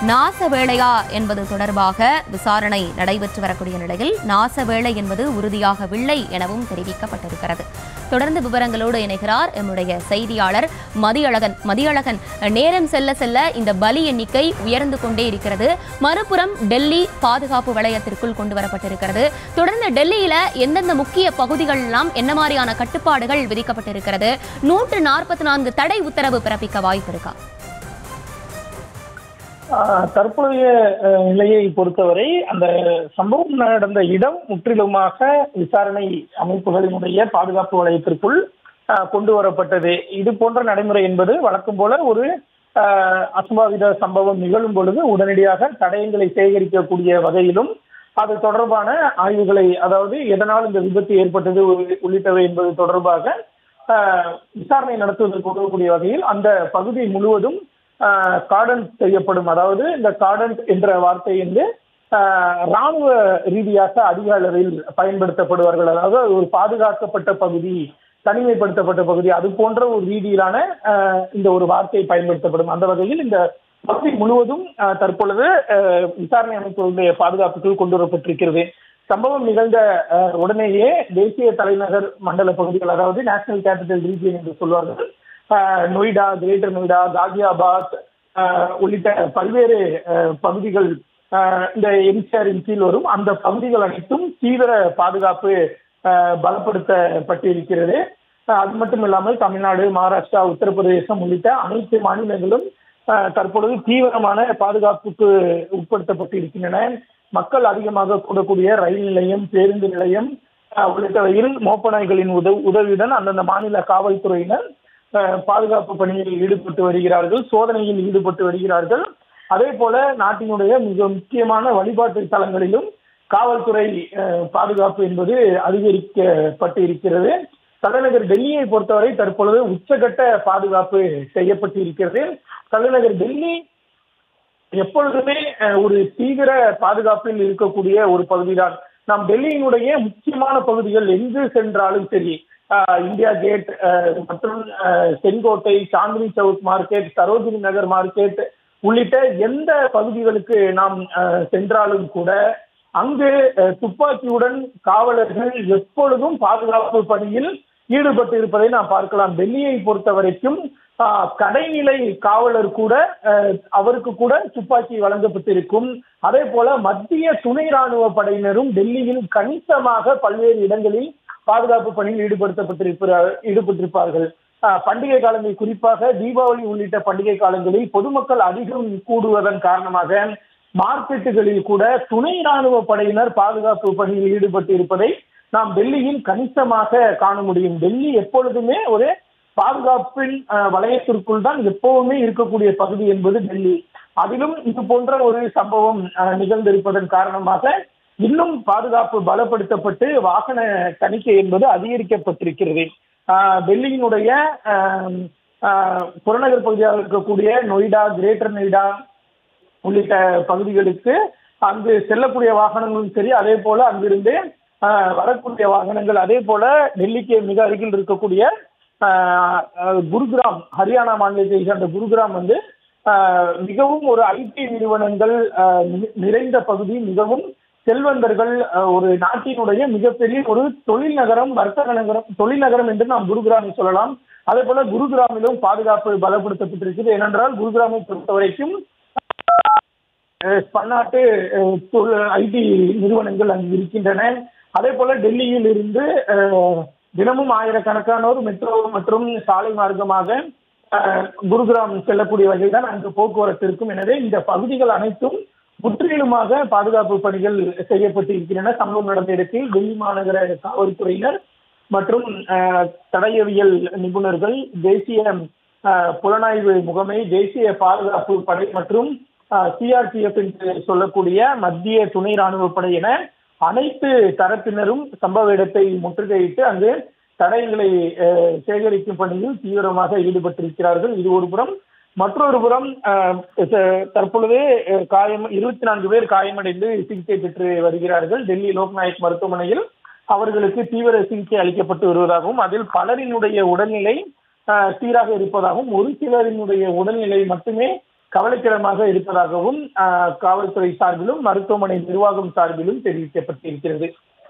நாச வேளையா என்பது தொடர்பாக விசாரணை நடைபெற்று வரக்கூடிய நிலையில் நாச வேளை என்பது உறுதியாகவில்லை எனவும் தெரிவிக்கப்பட்டிருக்கிறது. தொடர்ந்து விவரங்களோடு இணைகிறார் எம்முடைய செய்தியாளர் மதியழகன். நேரம் செல்ல செல்ல இந்த பலி எண்ணிக்கை உயர்ந்து கொண்டே இருக்கிறது. மறுபுறம் டெல்லி பாதுகாப்பு வளையத்திற்குள் கொண்டு வரப்பட்டிருக்கிறது. தொடர்ந்து டெல்லியில எந்தெந்த முக்கிய பகுதிகள் எல்லாம் என்ன மாதிரியான கட்டுப்பாடுகள் விதிக்கப்பட்டிருக்கிறது? 144 தடை உத்தரவு பிறப்பிக்க வாய்ப்பு இருக்கா? தற்போதைய நிலையை பொறுத்தவரை அந்த சம்பவம் நடந்த இடம் முற்றிலுமாக விசாரணை அமைப்புகளினுடைய பாதுகாப்பு வளையத்திற்குள் கொண்டு வரப்பட்டது. இது போன்ற நடைமுறை என்பது வழக்கம் போல ஒரு அசம்பாவித சம்பவம் நிகழும் பொழுது உடனடியாக தடயங்களை சேகரிக்கக்கூடிய வகையிலும் அது தொடர்பான ஆய்வுகளை, அதாவது எதனால் இந்த விபத்து ஏற்பட்டது உள்ளிட்டவை என்பது தொடர்பாக விசாரணை நடத்துவதற்கு உதவக்கூடிய வகையில் அந்த பகுதி முழுவதும் கார்டன் செய்யப்படும். அதாவது இந்த கார்டன் என்ற வார்த்தை வந்து இராணுவ ரீதியாக அதிக அளவில் பயன்படுத்தப்படுவார்கள். அதாவது ஒரு பாதுகாக்கப்பட்ட பகுதி, தனிமைப்படுத்தப்பட்ட பகுதி, அது போன்ற ஒரு ரீதியிலான இந்த ஒரு வார்த்தை பயன்படுத்தப்படும். அந்த வகையில் இந்த பகுதி முழுவதும் தற்பொழுது விசாரணை அமைப்புடைய பாதுகாப்புக்குள் கொண்டு வரப்பட்டிருக்கிறது. சம்பவம் நிகழ்ந்த உடனேயே தேசிய தலைநகர் மண்டல பகுதிகள், அதாவது நேஷனல் கேபிட்டல் ரீஜியன் என்று சொல்வார்கள், நொய்டா, கிரேட்டர் நொய்டா, காசியாபாத் உள்ளிட்ட பல்வேறு பகுதிகள் இந்த என்சிஆரின் கீழ் வரும். அந்த பகுதிகள் அனைத்தும் தீவிர பாதுகாப்பு பலப்படுத்தப்பட்டிருக்கிறது. அது மட்டும் இல்லாமல் தமிழ்நாடு, மகாராஷ்டிரா, உத்தரப்பிரதேசம் உள்ளிட்ட அனைத்து மாநிலங்களும் தற்பொழுது தீவிரமான பாதுகாப்புக்கு உட்படுத்தப்பட்டிருக்கின்றன. மக்கள் அதிகமாக கூடக்கூடிய ரயில் நிலையம், பேருந்து நிலையம் உள்ளிட்டவையில் மோப்ப நாய்களின் உதவியுடன் அந்தந்த மாநில காவல்துறையினர் பாதுகாப்பு பணியில் ஈடுபட்டு வருகிறார்கள், சோதனையில் ஈடுபட்டு வருகிறார்கள். அதே போல நாட்டினுடைய மிக முக்கியமான வழிபாட்டு தலங்களிலும் காவல்துறை பாதுகாப்பு என்பது அதிகரிக்கப்பட்டு இருக்கிறது. தலைநகர் டெல்லியை பொறுத்தவரை தற்பொழுது உச்சகட்ட பாதுகாப்பு செய்யப்பட்டு இருக்கிறது. தலைநகர் டெல்லி எப்பொழுதுமே ஒரு தீவிர பாதுகாப்பில் இருக்கக்கூடிய ஒரு பகுதிதான். நாம் டெல்லியினுடைய முக்கியமான பகுதிகள் எங்கு சென்றாலும் சரி, இந்தியா கேட் மற்றும் செங்கோட்டை, சாந்தினி சவுக் மார்க்கெட், சரோஜினி நகர் மார்க்கெட் உள்ளிட்ட எந்த பகுதிகளுக்கு நாம் சென்றாலும் கூட அங்கு துப்பாக்கியுடன் காவலர்கள் எப்பொழுதும் பாதுகாப்பு பணியில் ஈடுபட்டு இருப்பதை நாம் பார்க்கலாம். டெல்லியை பொறுத்த வரைக்கும் கடைநிலை காவலர் கூட அவருக்கு கூட துப்பாக்கி வழங்கப்பட்டிருக்கும். அதே போல மத்திய துணை ராணுவ படையினரும் டெல்லியில் கணிசமாக பல்வேறு இடங்களில் பாதுகாப்பு பணியில் ஈடுபட்டிருப்பார்கள். பண்டிகை காலங்களில், குறிப்பாக தீபாவளி உள்ளிட்ட பண்டிகை காலங்களில் பொதுமக்கள் அதிகம் கூடுவதன் காரணமாக மார்க்கெட்டுகளில் கூட துணை ராணுவ படையினர் பாதுகாப்பு பணியில் ஈடுபட்டு இருப்பதை நாம் டெல்லியில் கணிசமாக காண முடியும். டெல்லி எப்பொழுதுமே ஒரு பாதுகாப்பின் வளையத்திற்குள் தான் எப்பவுமே இருக்கக்கூடிய பகுதி என்பது டெல்லி. அதிலும் இது போன்ற ஒரு சம்பவம் நிகழ்ந்திருப்பதன் காரணமாக இன்னும் பாதுகாப்பு பலப்படுத்தப்பட்டு வாகன தணிக்கை என்பது அதிகரிக்கப்பட்டிருக்கிறது. டெல்லியினுடைய புறநகர் பகுதியாக இருக்கக்கூடிய நொய்டா, கிரேட்டர் நொய்டா உள்ளிட்ட பகுதிகளுக்கு அங்கு செல்லக்கூடிய வாகனங்களும் சரி, அதே போல அங்கிருந்து வரக்கூடிய வாகனங்கள், அதே போல டெல்லிக்கு மிக அருகில் இருக்கக்கூடிய குருகிராம், ஹரியானா மாநிலத்தை சேர்ந்த குருகிராம் வந்து மிகவும் ஒரு ஐடி நிறுவனங்கள் நிறைந்த பகுதி, மிகவும் செல்வந்தர்கள், ஒரு நாட்டினுடைய மிகப்பெரிய ஒரு தொழில் நகரம், வர்த்தக நகரம், தொழில் நகரம் என்று நாம் குருகிராமை சொல்லலாம். அதே போல குருகிராமிலும் பாதுகாப்பு பலப்படுத்தப்பட்டிருக்கிறது. ஏனென்றால் குருகிராமை பொறுத்த வரைக்கும் பன்னாட்டு ஐடி நிறுவனங்கள் அங்கு இருக்கின்றன. அதே போல டெல்லியில் இருந்து தினமும் ஆயிரக்கணக்கானோர் மெட்ரோ மற்றும் சாலை மார்க்கமாக குருகிராம் செல்லக்கூடிய வகைதான் அங்கு போக்குவரத்து இருக்கும். எனவே இந்த பகுதிகள் அனைத்தும் முற்றிலுமாக பாதுகாப்பு பணிகள் செய்யப்பட்டு இருக்கின்றன. சம்பவம் நடந்த இடத்தில் டெல்லி மாநகர காவல்துறையினர் மற்றும் தடயவியல் நிபுணர்கள், தேசிய புலனாய்வு முகமை, தேசிய பாதுகாப்பு படை மற்றும் சிஆர்பிஎஃப் என்று சொல்லக்கூடிய மத்திய துணை ராணுவ படை என அனைத்து தரப்பினரும் சம்பவ இடத்தை முற்றுகையிட்டு அங்கு தடயங்களை சேகரிக்கும் பணியில் தீவிரமாக ஈடுபட்டிருக்கிறார்கள். இது ஒரு புறம். மற்றொரு புறம் தற்பொழுது 24 பேர் காயமடைந்து சிகிச்சை பெற்று வருகிறார்கள். டெல்லி லோக்நாயக் மருத்துவமனையில் அவர்களுக்கு தீவிர சிகிச்சை அளிக்கப்பட்டு வருவதாகவும், அதில் பலரினுடைய உடல்நிலை சீராக இருப்பதாகவும், ஒரு சிலரினுடைய உடல்நிலை மட்டுமே கவலைக்கிடமாக இருப்பதாகவும் காவல்துறை சார்பிலும் மருத்துவமனை நிர்வாகம் சார்பிலும் தெரிவிக்கப்பட்டிருக்கிறது.